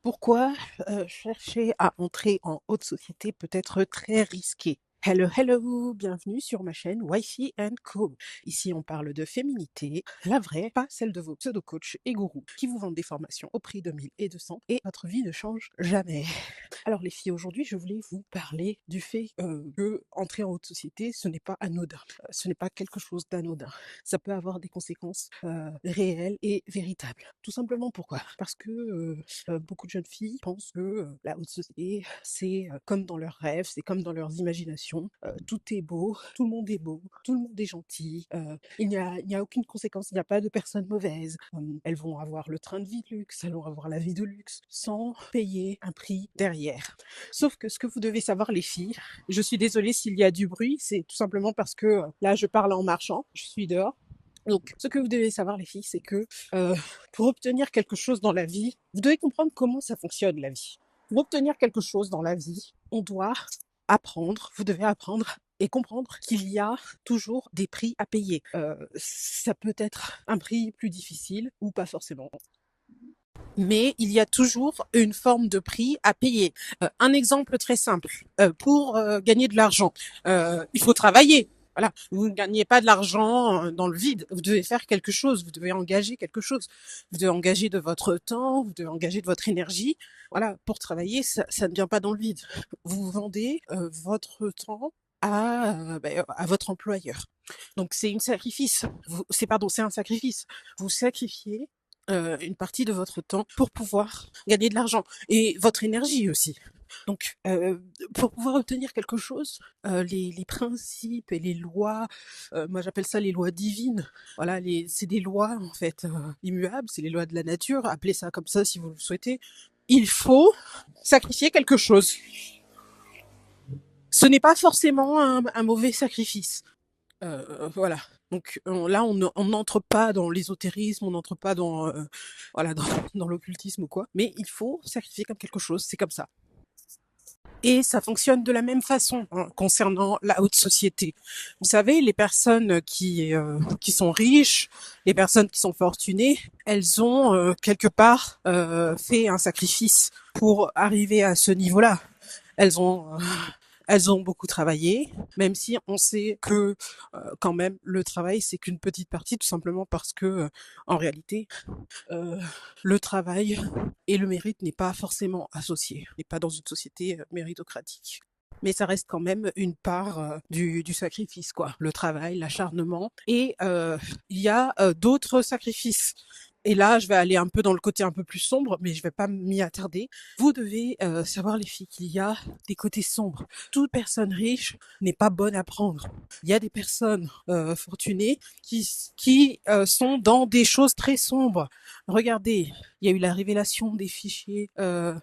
Pourquoi, chercher à entrer en haute société peut être très risqué? Hello, hello, bienvenue sur ma chaîne Wifey Co. Ici, on parle de féminité, la vraie, pas celle de vos pseudo-coachs et gourous qui vous vendent des formations au prix de 1000 et 200 et votre vie ne change jamais. Alors les filles, aujourd'hui, je voulais vous parler du fait, que entrer en haute société, ce n'est pas anodin. Ce n'est pas quelque chose d'anodin. Ça peut avoir des conséquences, réelles et véritables. Tout simplement pourquoi? Parce que, beaucoup de jeunes filles pensent que, la haute société, c'est, comme dans leurs rêves, c'est comme dans leurs imaginations, tout est beau, tout le monde est gentil, il n'y a aucune conséquence, il n'y a pas de personnes mauvaises. Elles vont avoir le train de vie de luxe, elles vont avoir la vie de luxe, sans payer un prix derrière. Sauf que ce que vous devez savoir les filles, je suis désolée s'il y a du bruit, c'est tout simplement parce que, là je parle en marchant, je suis dehors. Donc, ce que vous devez savoir, les filles, c'est que pour obtenir quelque chose dans la vie, vous devez comprendre comment ça fonctionne la vie. Pour obtenir quelque chose dans la vie, on doit apprendre, vous devez apprendre et comprendre qu'il y a toujours des prix à payer. Ça peut être un prix plus difficile ou pas forcément. Mais il y a toujours une forme de prix à payer. Un exemple très simple, pour gagner de l'argent, il faut travailler. Voilà, vous ne gagnez pas de l'argent dans le vide. Vous devez faire quelque chose, vous devez engager quelque chose. Vous devez engager de votre temps, vous devez engager de votre énergie. Voilà, pour travailler, ça ne vient pas dans le vide. Vous vendez votre temps à votre employeur. Donc c'est une sacrifice. C'est un sacrifice. Vous sacrifiez une partie de votre temps pour pouvoir gagner de l'argent et votre énergie aussi. Donc, pour pouvoir obtenir quelque chose, les principes et les lois, moi j'appelle ça les lois divines. Voilà, c'est des lois en fait immuables, c'est les lois de la nature. Appelez ça comme ça si vous le souhaitez. Il faut sacrifier quelque chose. Ce n'est pas forcément un mauvais sacrifice. Voilà. Donc là, on n'entre pas dans l'ésotérisme, on n'entre pas dans voilà dans l'occultisme ou quoi. Mais il faut sacrifier comme quelque chose, c'est comme ça. Et ça fonctionne de la même façon concernant la haute société. Vous savez, les personnes qui sont riches, les personnes qui sont fortunées, elles ont quelque part fait un sacrifice pour arriver à ce niveau-là. Elles ont elles ont beaucoup travaillé, même si on sait que quand même le travail c'est qu'une petite partie, tout simplement parce que en réalité euh, le travail et le mérite n'est pas forcément associé, n'est pas dans une société méritocratique. Mais ça reste quand même une part du sacrifice, quoi. Le travail, l'acharnement. Et il y a d'autres sacrifices. Et là, je vais aller un peu dans le côté un peu plus sombre, mais je vais pas m'y attarder. Vous devez savoir, les filles, qu'il y a des côtés sombres. Toute personne riche n'est pas bonne à prendre. Il y a des personnes fortunées qui sont dans des choses très sombres. Regardez, il y a eu la révélation des fichiers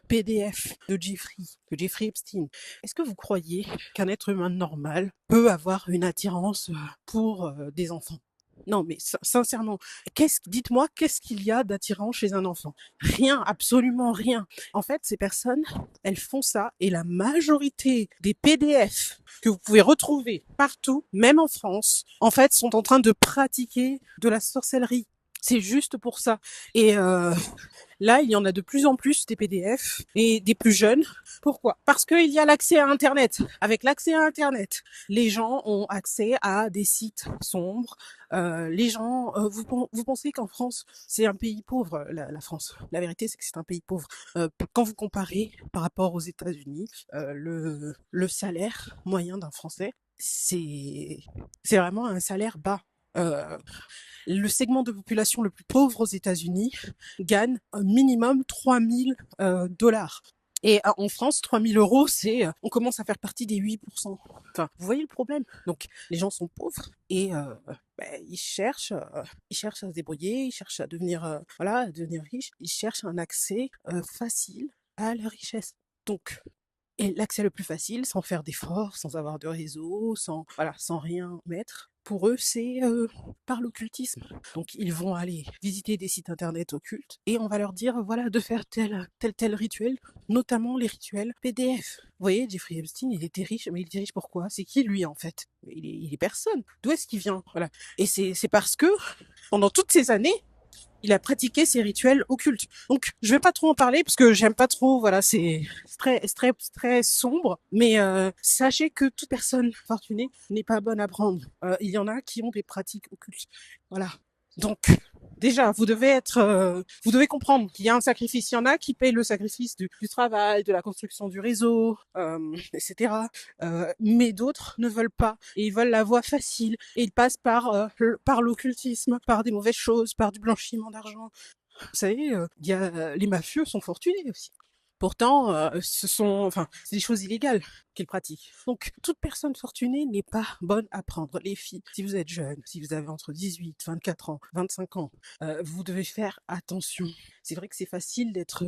PDF de Jeffrey Epstein. Est-ce que vous croyez qu'un être humain normal peut avoir une attirance pour des enfants? Non, mais sincèrement, dites-moi, qu'est-ce qu'il y a d'attirant chez un enfant? Rien, absolument rien. En fait, ces personnes, elles font ça, et la majorité des PDF que vous pouvez retrouver partout, même en France, en fait, sont en train de pratiquer de la sorcellerie. C'est juste pour ça. Et là, il y en a de plus en plus des PDF et des plus jeunes. Pourquoi? Parce qu'il y a l'accès à Internet. Avec l'accès à Internet, les gens ont accès à des sites sombres. Les gens, vous pensez qu'en France, c'est un pays pauvre, la France. La vérité, c'est que c'est un pays pauvre. Quand vous comparez par rapport aux États-Unis, le salaire moyen d'un Français, c'est vraiment un salaire bas. Euh, le segment de population le plus pauvre aux États-Unis gagne un minimum 3000 dollars. Et en France, 3000 euros, on commence à faire partie des 8%. Enfin, vous voyez le problème. Donc, les gens sont pauvres et ils cherchent à se débrouiller, ils cherchent à devenir, voilà, à devenir riches. Ils cherchent un accès facile à la richesse. Donc, et l'accès le plus facile, sans faire d'efforts, sans avoir de réseau, sans rien mettre, pour eux, c'est par l'occultisme. Donc, ils vont aller visiter des sites internet occultes et on va leur dire, voilà, de faire tel rituel, notamment les rituels PDF. Vous voyez, Jeffrey Epstein, il était riche, mais il était riche pourquoi? C'est qui lui, en fait? Il est personne. D'où est-ce qu'il vient? Voilà. Et c'est parce que, pendant toutes ces années, il a pratiqué ces rituels occultes. Donc, je vais pas trop en parler parce que j'aime pas trop. Voilà, c'est très sombre. Mais sachez que toute personne fortunée n'est pas bonne à prendre. Il y en a qui ont des pratiques occultes. Voilà. Donc, déjà, vous devez comprendre qu'il y a un sacrifice. Il y en a qui payent le sacrifice du travail, de la construction du réseau, etc. Mais d'autres ne veulent pas et ils veulent la voie facile et ils passent par l'occultisme, par des mauvaises choses, par du blanchiment d'argent. Vous savez, les mafieux sont fortunés aussi. Pourtant, c'est des choses illégales qu'ils pratiquent. Donc, toute personne fortunée n'est pas bonne à prendre. Les filles, si vous êtes jeune, si vous avez entre 18, 24 ans, 25 ans, vous devez faire attention. C'est vrai que c'est facile d'être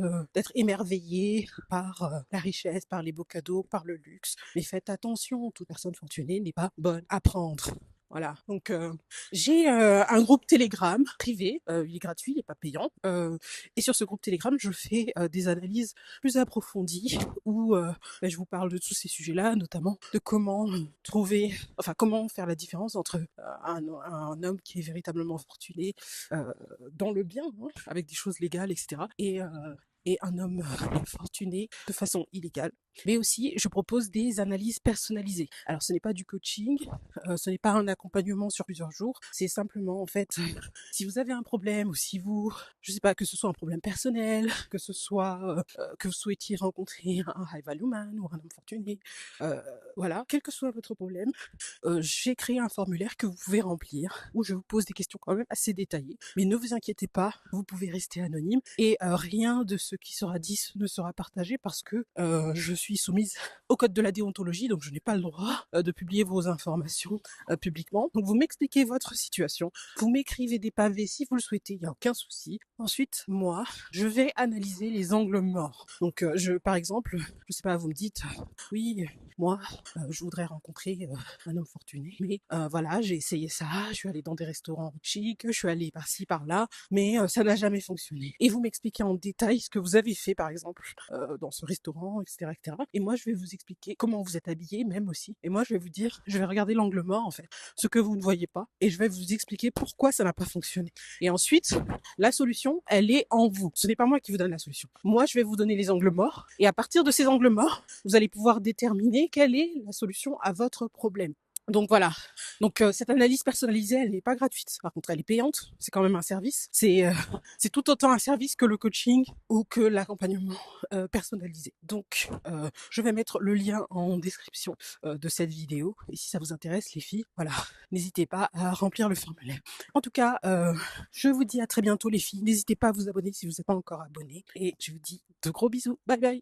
émerveillé par la richesse, par les beaux cadeaux, par le luxe. Mais faites attention, toute personne fortunée n'est pas bonne à prendre. Voilà. Donc, j'ai un groupe Telegram privé. Il est gratuit, il n'est pas payant. Et sur ce groupe Telegram, je fais des analyses plus approfondies où je vous parle de tous ces sujets-là, notamment de comment faire la différence entre un homme qui est véritablement fortuné dans le bien, hein, avec des choses légales, etc. Et un homme fortuné de façon illégale. Mais aussi, je propose des analyses personnalisées. Alors, ce n'est pas du coaching, ce n'est pas un accompagnement sur plusieurs jours. C'est simplement, en fait, si vous avez un problème ou si vous, je sais pas, que ce soit un problème personnel, que ce soit que vous souhaitiez rencontrer un high value man ou un homme fortuné, voilà, quel que soit votre problème, j'ai créé un formulaire que vous pouvez remplir où je vous pose des questions quand même assez détaillées. Mais ne vous inquiétez pas, vous pouvez rester anonyme et rien de ce qui sera dit ne sera partagé parce que je suis soumise au code de la déontologie, donc je n'ai pas le droit de publier vos informations publiquement. Donc vous m'expliquez votre situation, vous m'écrivez des pavés si vous le souhaitez, il n'y a aucun souci. Ensuite, moi, je vais analyser les angles morts. Donc par exemple, je sais pas, vous me dites, oui, moi, je voudrais rencontrer un homme fortuné, mais voilà, j'ai essayé ça, je suis allée dans des restaurants chics, je suis allée par-ci, par-là, mais ça n'a jamais fonctionné. Et vous m'expliquez en détail ce que vous avez fait, par exemple, dans ce restaurant, etc., etc. Et moi, je vais vous expliquer comment vous êtes habillé, même aussi. Et moi, je vais vous dire, je vais regarder l'angle mort, en fait, ce que vous ne voyez pas, et je vais vous expliquer pourquoi ça n'a pas fonctionné. Et ensuite, la solution, elle est en vous. Ce n'est pas moi qui vous donne la solution. Moi, je vais vous donner les angles morts, et à partir de ces angles morts, vous allez pouvoir déterminer quelle est la solution à votre problème. Donc voilà. Donc cette analyse personnalisée, elle n'est pas gratuite. Par contre, elle est payante. C'est quand même un service. C'est tout autant un service que le coaching ou que l'accompagnement personnalisé. Donc je vais mettre le lien en description de cette vidéo. Et si ça vous intéresse, les filles, voilà, n'hésitez pas à remplir le formulaire. En tout cas, je vous dis à très bientôt, les filles. N'hésitez pas à vous abonner si vous n'êtes pas encore abonné. Et je vous dis de gros bisous. Bye bye.